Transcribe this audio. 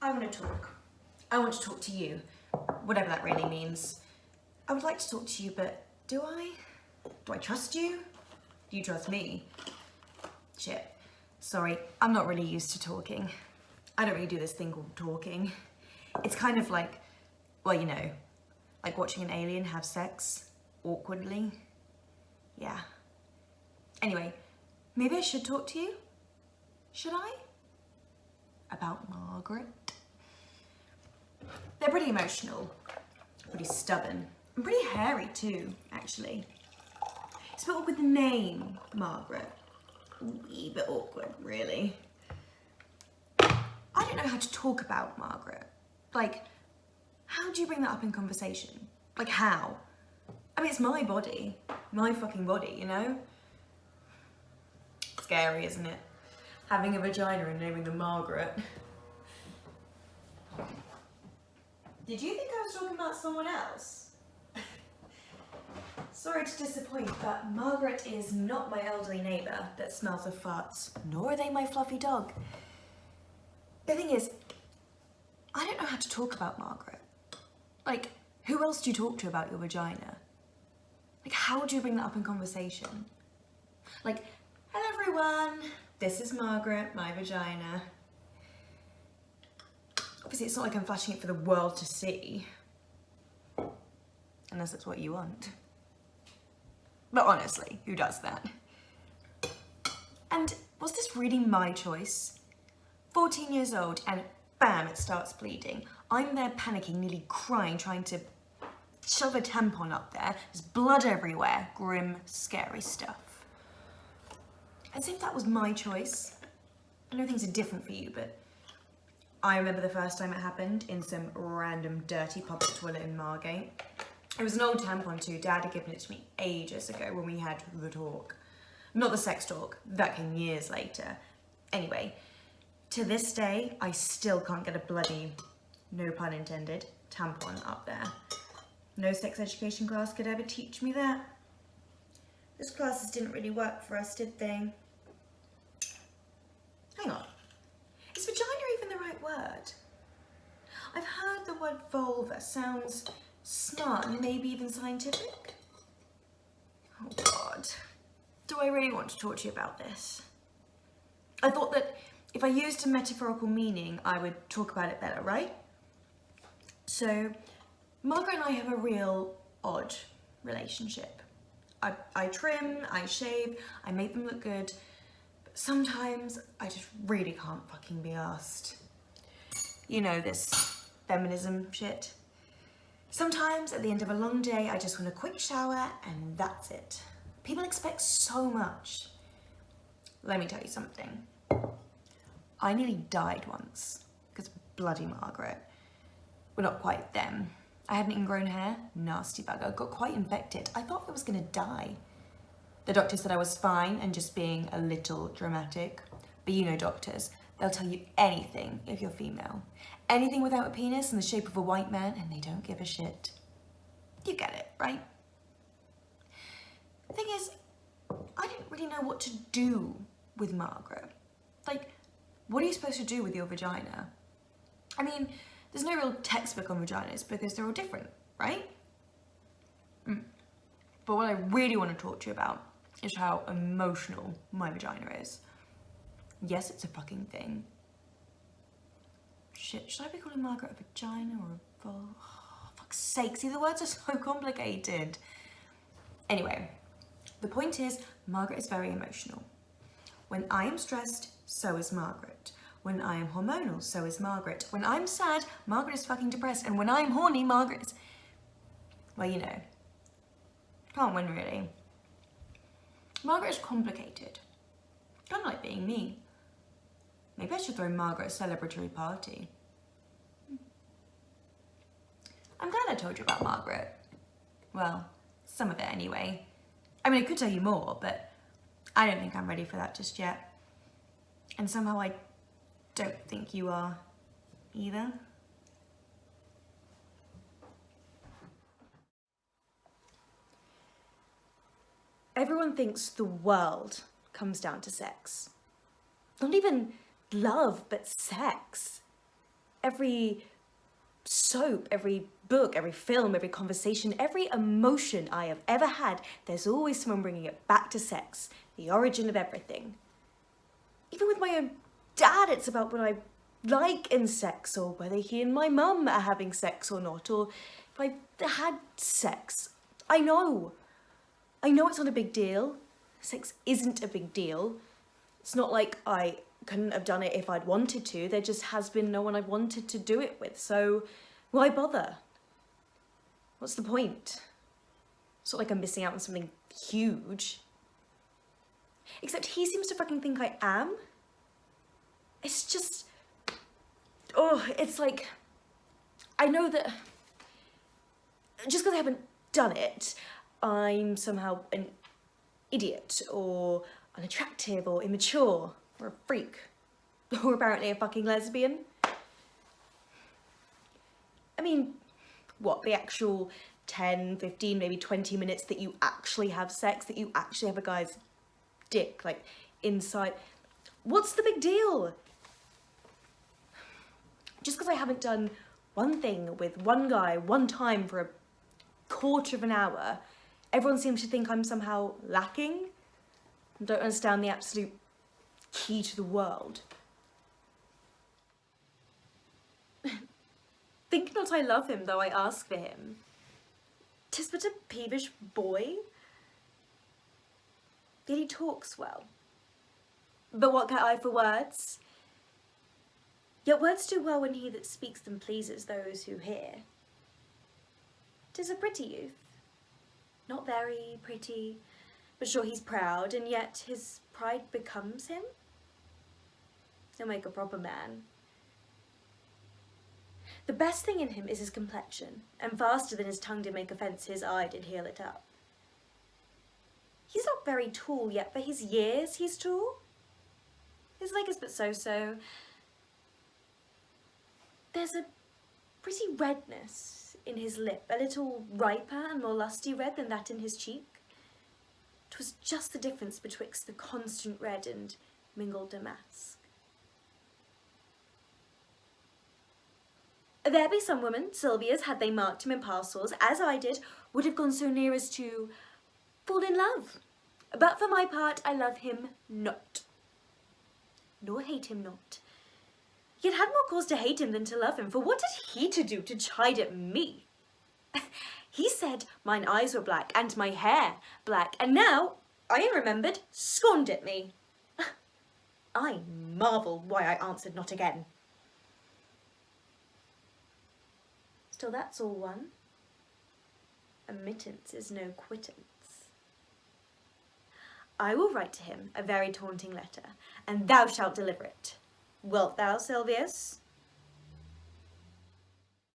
I want to talk. I want to talk to you, whatever that really means. I would like to talk to you, but do I? Do I trust you? Do you trust me? Shit. Sorry, I'm not really used to talking. I don't really do this thing called talking. It's kind of like, well, you know, like watching an alien have sex awkwardly. Yeah. Anyway, maybe I should talk to you? Should I? About Margaret? They're pretty emotional, pretty stubborn, and pretty hairy too, actually. It's a bit awkward, the name, Margaret. A wee bit awkward, really. I don't know how to talk about Margaret. Like, how do you bring that up in conversation? Like, how? I mean, it's my body. My fucking body, you know? Scary, isn't it? Having a vagina and naming them Margaret. Did you think I was talking about someone else? Sorry to disappoint, but Margaret is not my elderly neighbour that smells of farts, nor are they my fluffy dog. The thing is, I don't know how to talk about Margaret. Like, who else do you talk to about your vagina? Like, how do you bring that up in conversation? Like, hello everyone, this is Margaret, my vagina. Obviously, it's not like I'm flashing it for the world to see. Unless it's what you want. But honestly, who does that? And was this really my choice? 14 years old and bam, it starts bleeding. I'm there panicking, nearly crying, trying to shove a tampon up there. There's blood everywhere. Grim, scary stuff. As if that was my choice. I know things are different for you, but I remember the first time it happened in some random dirty public toilet in Margate. It was an old tampon too. Dad had given it to me ages ago when we had the talk. Not the sex talk, that came years later. Anyway, to this day, I still can't get a bloody, no pun intended, tampon up there. No sex education class could ever teach me that. Those classes didn't really work for us, did they? Hang on. Is vagina even the right word? I've heard the word vulva sounds smart and maybe even scientific. Oh God. Do I really want to talk to you about this? I thought that if I used a metaphorical meaning, I would talk about it better, right? So, Margaret and I have a real odd relationship. I trim, I shave, I make them look good, but sometimes I just really can't fucking be arsed. You know, this feminism shit. Sometimes at the end of a long day, I just want a quick shower and that's it. People expect so much. Let me tell you something. I nearly died once because of bloody Margaret. Well, not quite them. I had an ingrown hair, nasty bugger, got quite infected. I thought I was gonna die. The doctor said I was fine and just being a little dramatic. But you know doctors, they'll tell you anything if you're female. Anything without a penis in the shape of a white man and they don't give a shit. You get it, right? The thing is, I didn't really know what to do with Margaret. Like, what are you supposed to do with your vagina? I mean, there's no real textbook on vaginas because they're all different, right? But what I really want to talk to you about is how emotional my vagina is. Yes, it's a fucking thing. Shit, should I be calling Margaret a vagina or a vulva? Oh, fuck's sake, see, the words are so complicated. Anyway, the point is, Margaret is very emotional. When I am stressed, so is Margaret. When I am hormonal, so is Margaret. When I'm sad, Margaret is fucking depressed. And when I'm horny, Margaret is... Well, you know. Can't win, really. Margaret is complicated. Kind of like being me. Maybe I should throw Margaret a celebratory party. I'm glad I told you about Margaret. Well, some of it anyway. I mean, I could tell you more, but I don't think I'm ready for that just yet. And somehow I don't think you are either. Everyone thinks the world comes down to sex. Not even love, but sex. Every soap, every book, every film, every conversation, every emotion I have ever had, there's always someone bringing it back to sex, the origin of everything. Even with my own dad, it's about what I like in sex, or whether he and my mum are having sex or not, or if I've had sex. I know it's not a big deal. Sex isn't a big deal. It's not like I couldn't have done it if I'd wanted to. There just has been no one I've wanted to do it with, so why bother? What's the point? It's not like I'm missing out on something huge. Except he seems to fucking think I am. It's just... oh, it's like... I know that... just because I haven't done it, I'm somehow an idiot, or unattractive, or immature, or a freak, or apparently a fucking lesbian. I mean, what, the actual 10, 15, maybe 20 minutes that you actually have sex, that you actually have a guy's dick, like, inside, what's the big deal? Just because I haven't done one thing with one guy one time for a quarter of an hour, everyone seems to think I'm somehow lacking and don't understand the absolute key to the world. Think not I love him, though I ask for him. 'Tis but a peevish boy, yet he talks well. But what care I for words? Yet words do well when he that speaks them pleases those who hear. 'Tis a pretty youth, not very pretty, but sure he's proud, and yet his pride becomes him. He'll make a proper man. The best thing in him is his complexion, and faster than his tongue did make offence, his eye did heal it up. He's not very tall, yet for his years he's tall. His leg is but so-so. There's a pretty redness in his lip, a little riper and more lusty red than that in his cheek. 'Twas just the difference betwixt the constant red and mingled damask. There be some women, Sylvia's, had they marked him in parcels, as I did, would have gone so near as to fall in love. But for my part, I love him not, nor hate him not. Yet had more cause to hate him than to love him, for what had he to do to chide at me? He said mine eyes were black, and my hair black, and now, I am remembered, scorned at me. I marvel why I answered not again. Still, that's all one. Admittance is no quittance. I will write to him a very taunting letter, and thou shalt deliver it. Wilt thou, Silvius?